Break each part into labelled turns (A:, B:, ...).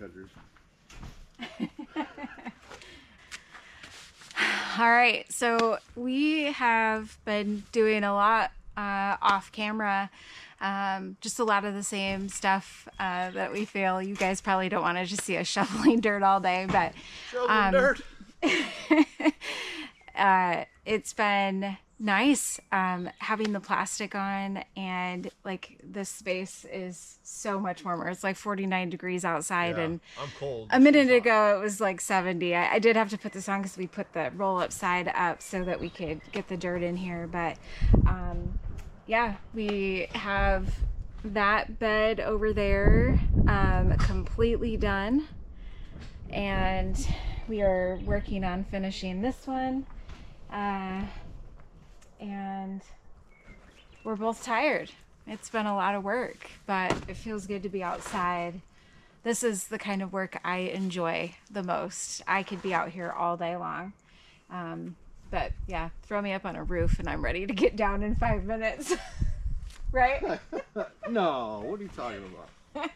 A: cutters.
B: All right, so we have been doing a lot off camera, just a lot of the same stuff that we feel you guys probably don't want to just see us shoveling dirt all day, but
A: Shoveling dirt.
B: It's been nice having the plastic on, and like this space is so much warmer. It's like 49 degrees outside, and
A: I'm cold.
B: a minute ago it was like 70. I did have to put this on because we put the roll-up side up so that we could get the dirt in here, but yeah, we have that bed over there completely done, and we are working on finishing this one. And we're both tired. It's been a lot of work, but it feels good to be outside. This is the kind of work I enjoy the most. I could be out here all day long. But yeah, throw me up on a roof and I'm ready to get down in 5 minutes. Right?
A: No, what are you talking about?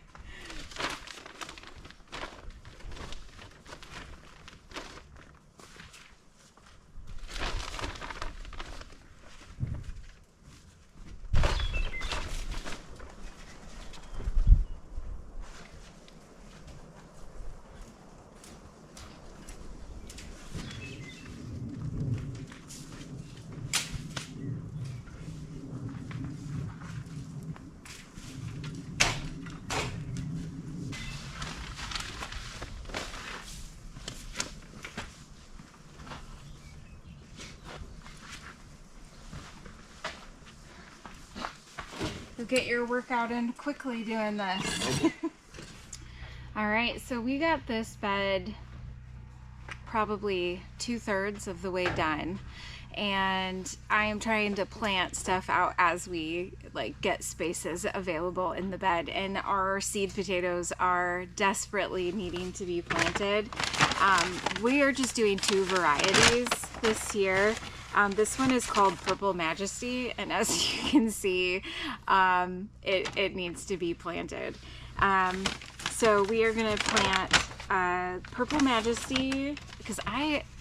B: You'll get your workout in quickly doing this. All right, so we got this bed probably 2/3 of the way done, and I am trying to plant stuff out as we like get spaces available in the bed, and our seed potatoes are desperately needing to be planted. We are just doing 2 varieties this year. This one is called Purple Majesty, and as you can see, it needs to be planted. So we are going to plant Purple Majesty because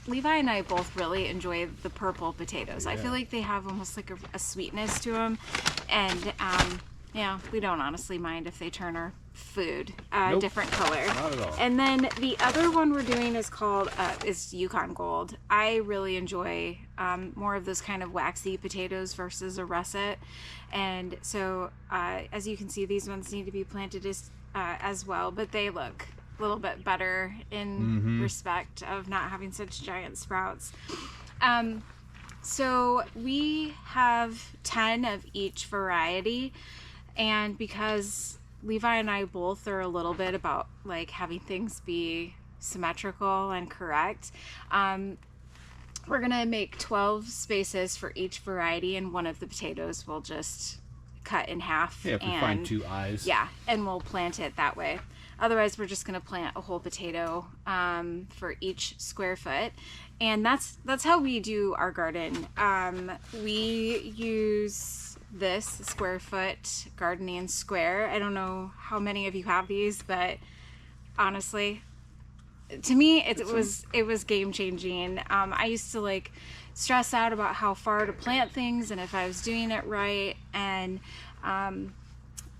B: Levi and I both really enjoy the purple potatoes. Yeah. I feel like they have almost like a sweetness to them, and yeah, we don't honestly mind if they turn our food
A: Nope.
B: different color.
A: Not at all.
B: And then the other one we're doing is called is Yukon Gold. I really enjoy more of those kind of waxy potatoes versus a russet, and so as you can see, these ones need to be planted as well, but they look a little bit better in respect of not having such giant sprouts. So we have 10 of each variety, and because Levi and I both are a little bit about like having things be symmetrical and correct, we're gonna make 12 spaces for each variety, and one of the potatoes we'll just cut in half.
A: Yeah, if we find 2 eyes.
B: Yeah, and we'll plant it that way. Otherwise, we're just gonna plant a whole potato for each square foot, and that's how we do our garden. We use this square foot gardening square. I don't know how many of you have these, but honestly, to me, it was game changing. I used to like stress out about how far to plant things and if I was doing it right, and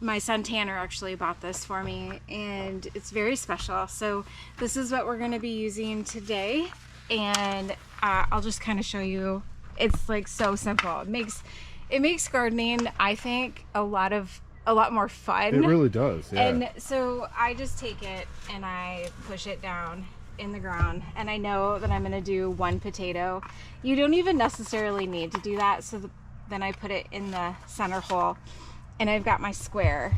B: my son Tanner actually bought this for me, and it's very special. So this is what we're going to be using today, and I'll just kind of show you. It's like so simple. It makes gardening, I think, a lot more fun.
A: It really does, yeah.
B: And so I just take it and I push it down in the ground, and I know that I'm going to do 1 potato. You don't even necessarily need to do that, so then I put it in the center hole, and I've got my square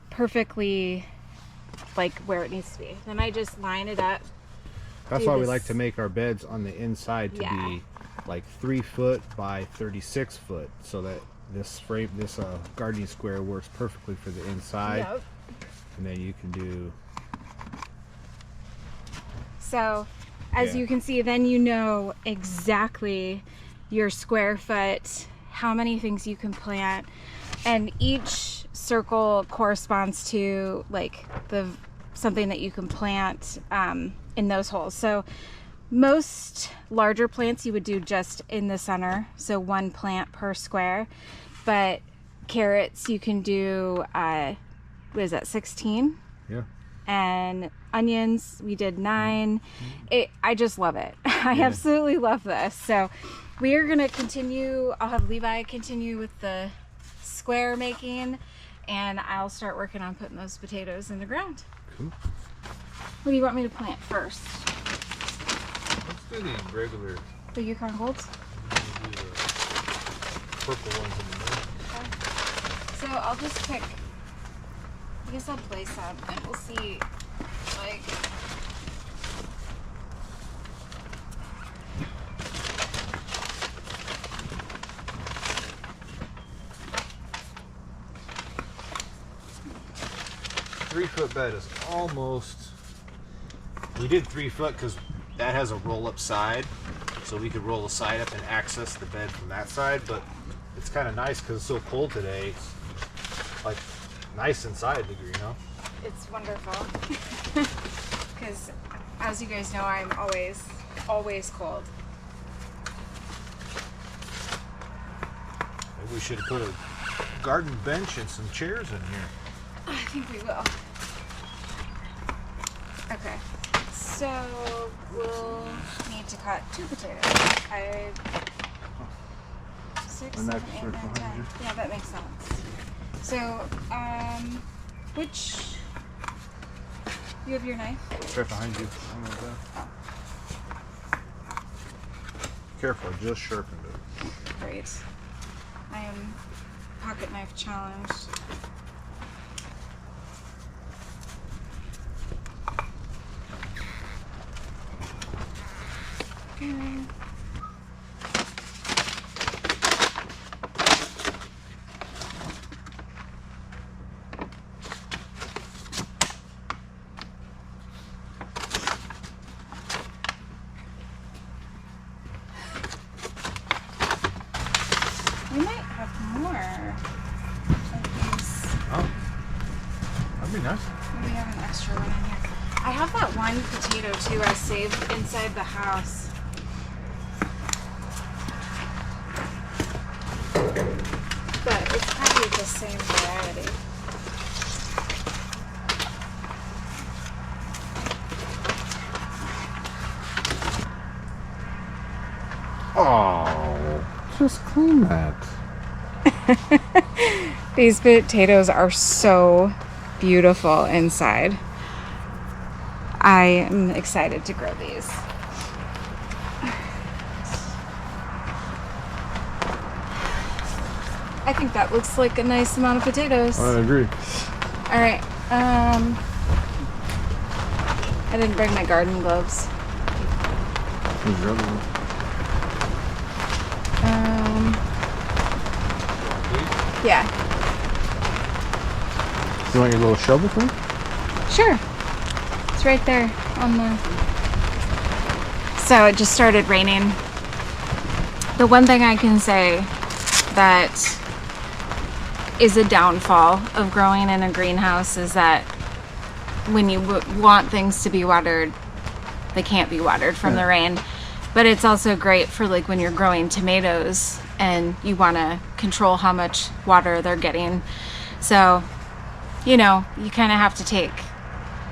B: perfectly like where it needs to be. Then I just line it up.
A: That's why we like to make our beds on the inside to be like 3 foot by 36 foot, so that this gardening square works perfectly for the inside.
B: Yep.
A: And then you can do.
B: So as you can see, then you know exactly your square foot, how many things you can plant, and each circle corresponds to like the something that you can plant in those holes. So most larger plants you would do just in the center, so 1 plant per square. But carrots you can do, what is that, 16?
A: Yeah.
B: And onions we did 9. I just love it. I absolutely love this. So we are gonna continue. I'll have Levi continue with the square making, and I'll start working on putting those potatoes in the ground.
A: Cool.
B: What do you want me to plant first?
A: Let's do the regular.
B: The Yukon Golds?
A: Do the purple ones in the middle.
B: Okay. So I'll just pick, I guess I'll place some and we'll see, like,
A: Three-foot bed is almost. We did 3 foot because that has a roll-up side, so we could roll the side up and access the bed from that side. But it's kind of nice because it's so cold today. It's like nice inside the green, huh?
B: it's wonderful. Because as you guys know, I'm always cold.
A: Maybe we should have put a garden bench and some chairs in here.
B: I think we will. Okay, so we'll need to cut 2 potatoes. 6, 7, 8, 9, 10. Yeah, that makes sense. So, which, you have your knife?
A: It's right behind you.
B: Oh.
A: Careful, I just sharpened it.
B: Great. I am pocket knife challenged. Okay. We might have more of these.
A: Oh, that'd be nice.
B: We have an extra one in here. I have that one potato too I saved inside the house. But it's probably the same variety.
A: Oh, just clean that.
B: These potatoes are so beautiful inside. I am excited to grow these. I think that looks like a nice amount of potatoes.
A: I agree.
B: All right. I didn't bring my garden gloves.
A: Where's your other one?
B: Yeah.
A: You want your little shovel thing?
B: Sure. It's right there on the... So it just started raining. The one thing I can say that is a downfall of growing in a greenhouse is that when you want things to be watered, they can't be watered from the rain. But it's also great for like when you're growing tomatoes and you want to control how much water they're getting. So, you know, you kind of have to take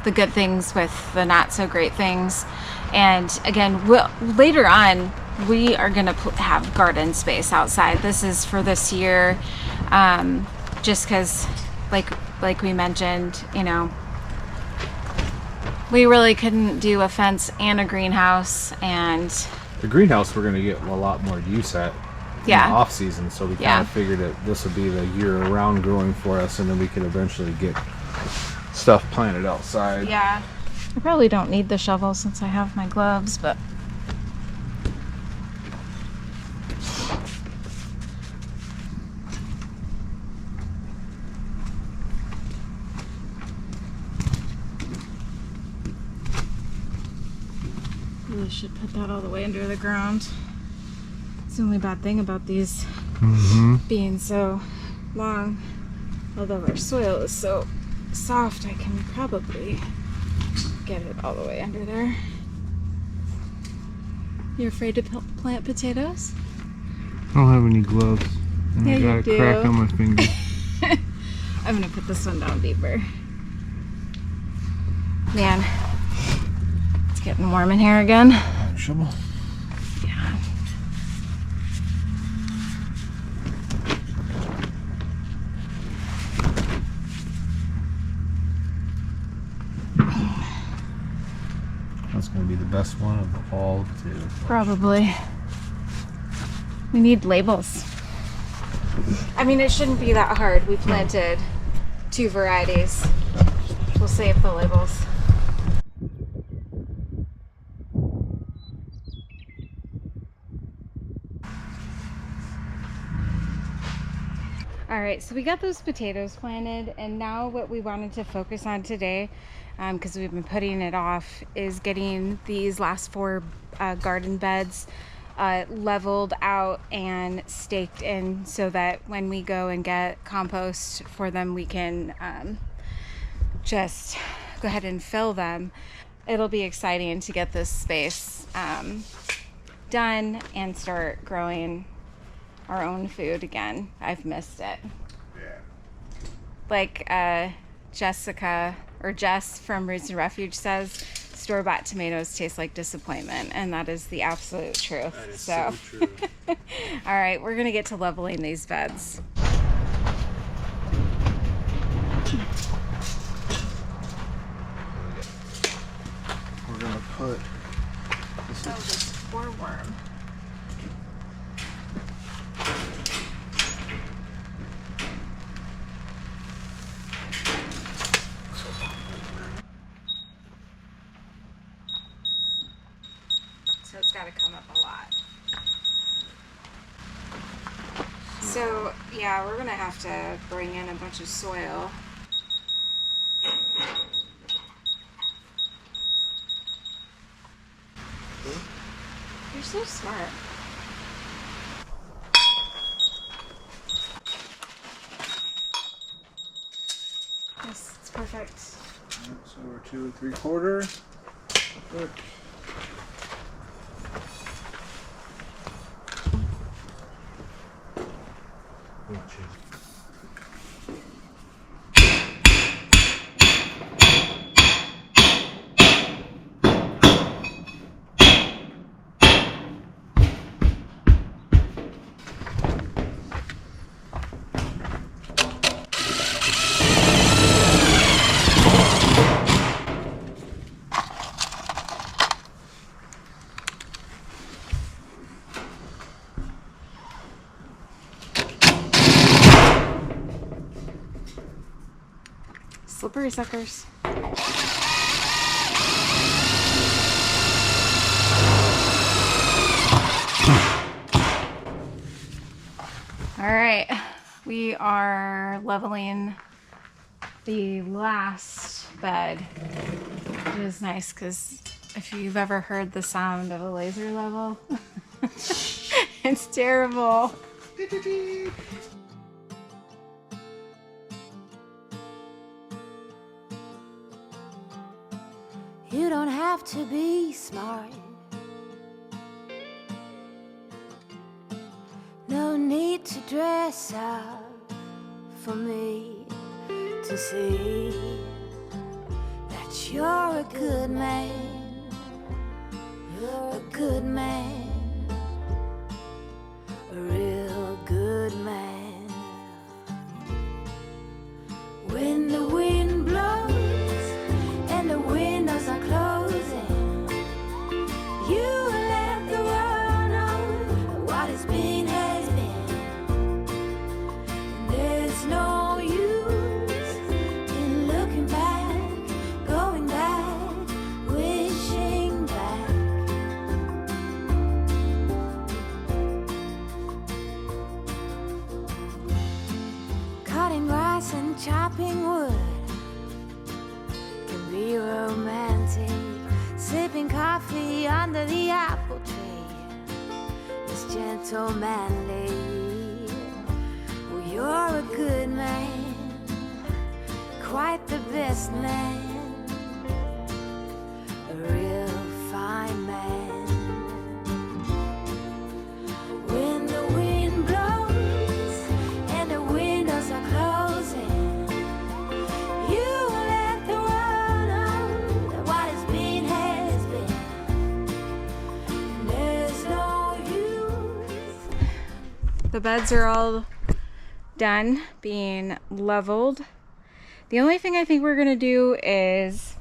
B: the good things with the not so great things. And again, later on, we are going to have garden space outside. This is for this year, just because, like we mentioned, you know, we really couldn't do a fence and a greenhouse. And
A: the greenhouse we're going to get a lot more use at in the off season, so we kind of figured that this would be the year-round growing for us, and then we could eventually get stuff planted outside.
B: Yeah. I probably don't need the shovel since I have my gloves, but really should put that all the way under the ground. It's the only bad thing about these being so long. Although our soil is so soft, I can probably get it all the way under there. You afraid to plant potatoes?
C: I don't have any gloves. And
B: Yeah,
C: I got
B: you
C: a crack
B: do.
C: on my finger.
B: I'm gonna put this one down deeper. Man, it's getting warm in here again.
C: Shovel.
B: Yeah.
A: That's going to be the best one of all two.
B: Probably. We need labels. I mean, it shouldn't be that hard. We planted 2 varieties. We'll save the labels. All right, so we got those potatoes planted, and now what we wanted to focus on today, because we've been putting it off, is getting these last 4 garden beds leveled out and staked in, so that when we go and get compost for them, we can just go ahead and fill them. It'll be exciting to get this space done and start growing our own food again. I've missed it.
A: Yeah.
B: Like Jessica or Jess from Roots and Refuge says, store-bought tomatoes taste like disappointment, and that is the absolute truth.
A: That is so true.
B: All right, we're gonna get to leveling these beds.
C: We're gonna put this
B: Oh, this poor worm. So it's got to come up a lot. So yeah, we're gonna have to bring in a bunch of soil. You're so smart. Yes, it's perfect.
C: So we're 2 3/4. Look.
B: Slippery suckers. All right, we are leveling the last bed, which is nice because if you've ever heard the sound of a laser level, it's terrible.
D: You don't have to be smart. No need to dress up for me to see that you're a good man. You're a good man, a real good man. When the wind blows and the windows are closing, you let the world know what has been has been. And there's no use in looking back, going back, wishing back. Cutting grass and chopping wood can be romantic. Sipping coffee under the apple tree is gentlemanly. Well, you're a good man, quite the best man.
B: the beds are all done being leveled. The only thing I think we're gonna do is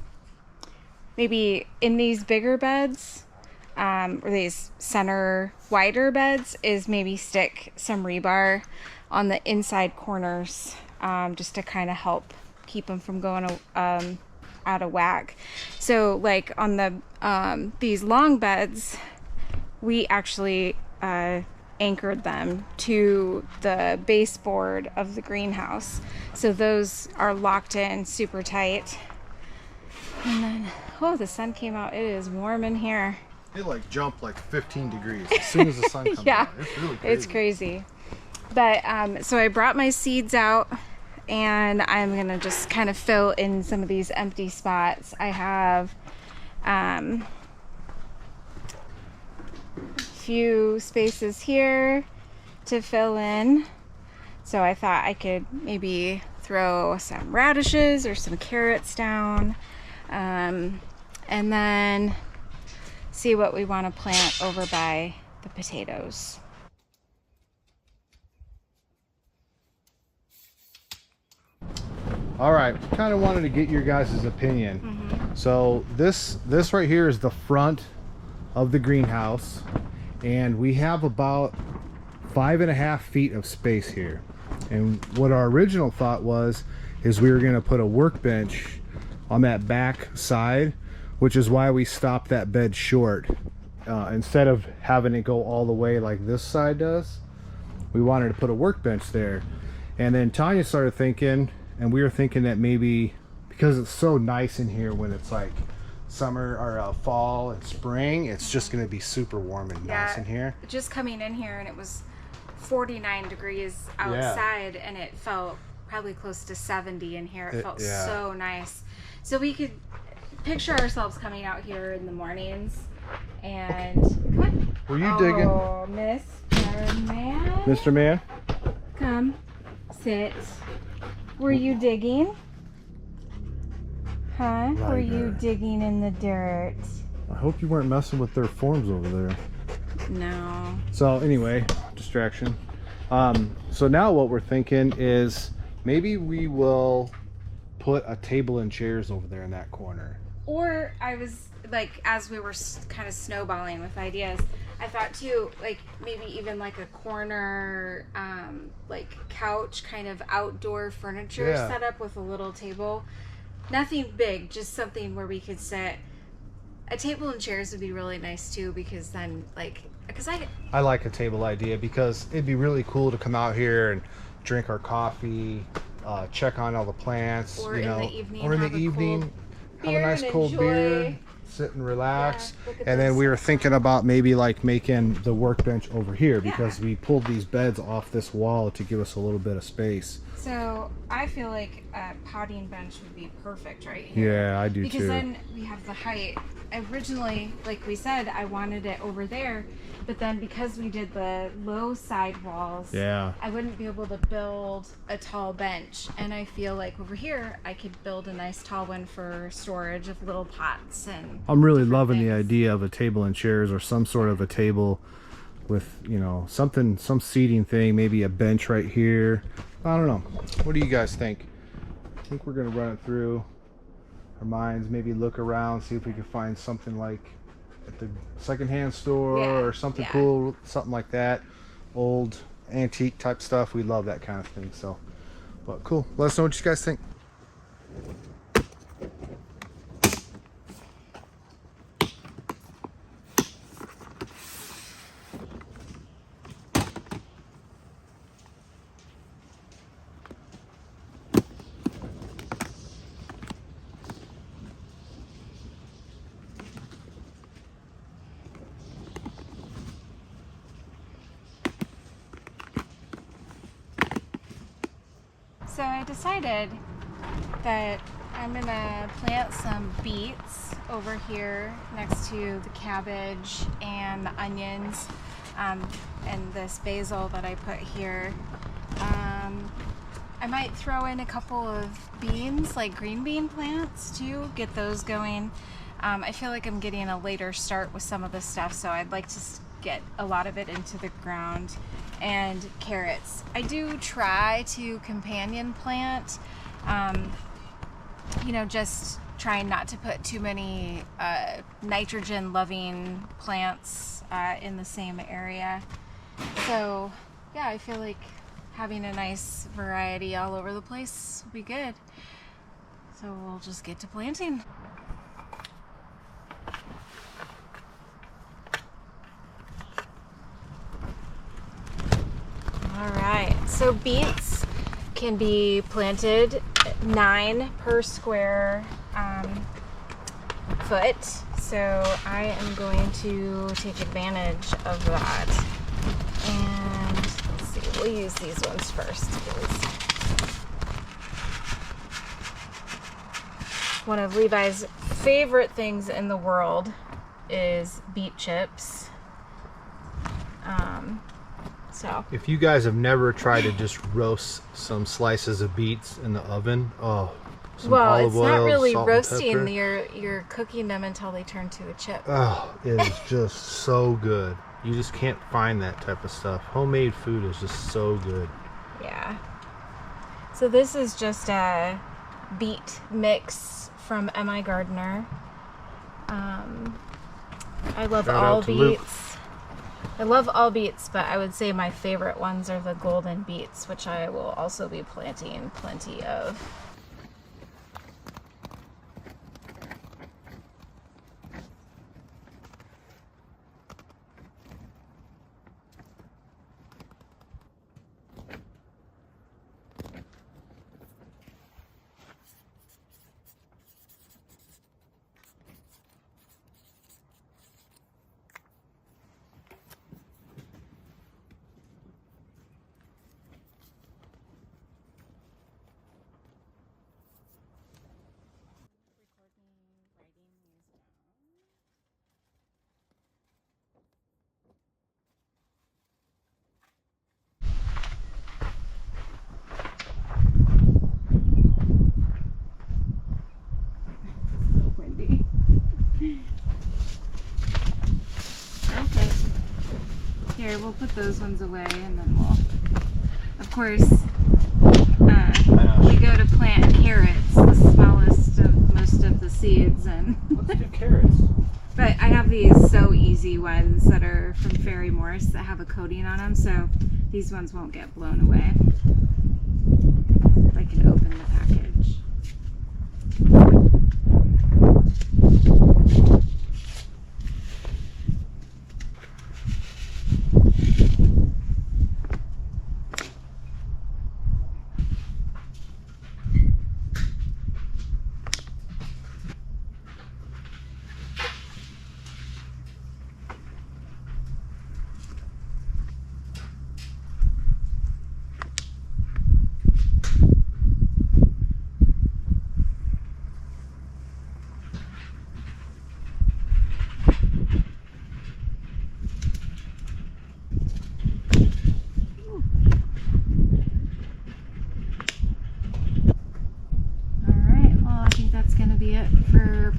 B: maybe in these bigger beds, or these center wider beds, is maybe stick some rebar on the inside corners, just to kind of help keep them from going out of whack. So like on the these long beds, we actually anchored them to the baseboard of the greenhouse, so those are locked in super tight. And then, oh, the sun came out. It is warm in here.
A: It like jumped like 15 degrees as soon as the sun comes
B: Yeah,
A: out. It's really crazy.
B: It's crazy. But so I brought my seeds out, and I'm gonna just kind of fill in some of these empty spots. I have a few spaces here to fill in, so I thought I could maybe throw some radishes or some carrots down, and then see what we want to plant over by the potatoes.
A: All right, kind of wanted to get your guys' opinion.
B: Mm-hmm.
A: So this right here is the front of the greenhouse, and we have about 5.5 feet of space here. And what our original thought was is we were going to put a workbench on that back side, which is why we stopped that bed short. Instead of having it go all the way like this side does, we wanted to put a workbench there. And then Tanya started thinking, and we were thinking that maybe because it's so nice in here when it's like summer or fall and spring, it's just going to be super warm and nice in here.
B: Just coming in here, and it was 49 degrees outside, and it felt probably close to 70 in here. It felt so nice. So we could picture ourselves coming out here in the mornings and what?
A: Were you digging?
B: Oh, Mr. Man.
A: Mr. Man?
B: Come, sit. Were you digging? Huh? Were you digging in the dirt?
A: I hope you weren't messing with their forms over there.
B: No.
A: So anyway, distraction. So now what we're thinking is maybe we will put a table and chairs over there in that corner.
B: Or I was like, as we were kind of snowballing with ideas, I thought too, like maybe even like a corner, like couch kind of outdoor furniture setup with a little table. Nothing big, just something where we could sit. A table and chairs would be really nice too, because then I
A: like a table idea because it'd be really cool to come out here and drink our coffee, check on all the plants,
B: or in the evening,
A: have a nice cold beer, sit and relax.
B: Yeah,
A: and then we were thinking about maybe like making the workbench over here because we pulled these beds off this wall to give us a little bit of space.
B: So I feel like a potting bench would be perfect right here.
A: Yeah, I do
B: because
A: too.
B: Then we have the height. Originally, like we said, I wanted it over there, but then because we did the low side walls, I wouldn't be able to build a tall bench. And I feel like over here, I could build a nice tall one for storage of little pots and.
A: I'm really loving the idea of a table and chairs, or some sort of a table with, you know, some seating thing, maybe a bench right here. I don't know. What do you guys think? I think we're gonna run it through our minds, maybe look around, see if we can find something like at the secondhand store or something cool, something like that. Old antique type stuff. We love that kind of thing. So, but cool. Let us know what you guys think.
B: So I decided that I'm gonna plant some beets over here next to the cabbage and the onions, and this basil that I put here. I might throw in a couple of beans, like green bean plants too, get those going. I feel like I'm getting a later start with some of this stuff, so I'd like to get a lot of it into the ground and carrots. I do try to companion plant, you know, just trying not to put too many nitrogen loving plants in the same area. So yeah, I feel like having a nice variety all over the place will be good. So we'll just get to planting. All right, so beets can be planted 9 per square foot. So I am going to take advantage of that. And let's see, we'll use these ones first, because one of Levi's favorite things in the world is beet chips. So
A: if you guys have never tried to just roast some slices of beets in the oven, oh, some
B: well,
A: olive
B: it's
A: oil,
B: not really
A: salt and
B: roasting.
A: pepper.
B: You're cooking them until they turn to a chip.
A: Oh, it is just so good. You just can't find that type of stuff. Homemade food is just so good.
B: Yeah. So this is just a beet mix from M.I. Gardner. I love
A: Shout
B: all
A: out to Luke.
B: beets. I love all beets, but I would say my favorite ones are the golden beets, which I will also be planting plenty of. Windy. Okay. Here, we'll put those ones away, and then we'll, of course, we go to plant carrots, the smallest of most of the seeds, and
A: Let's do carrots.
B: but I have these so easy ones that are from Fairy Morse that have a coating on them, so these ones won't get blown away. I can open the package.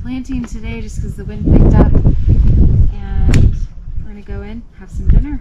B: Planting today just because the wind picked up, and we're gonna go in, have some dinner.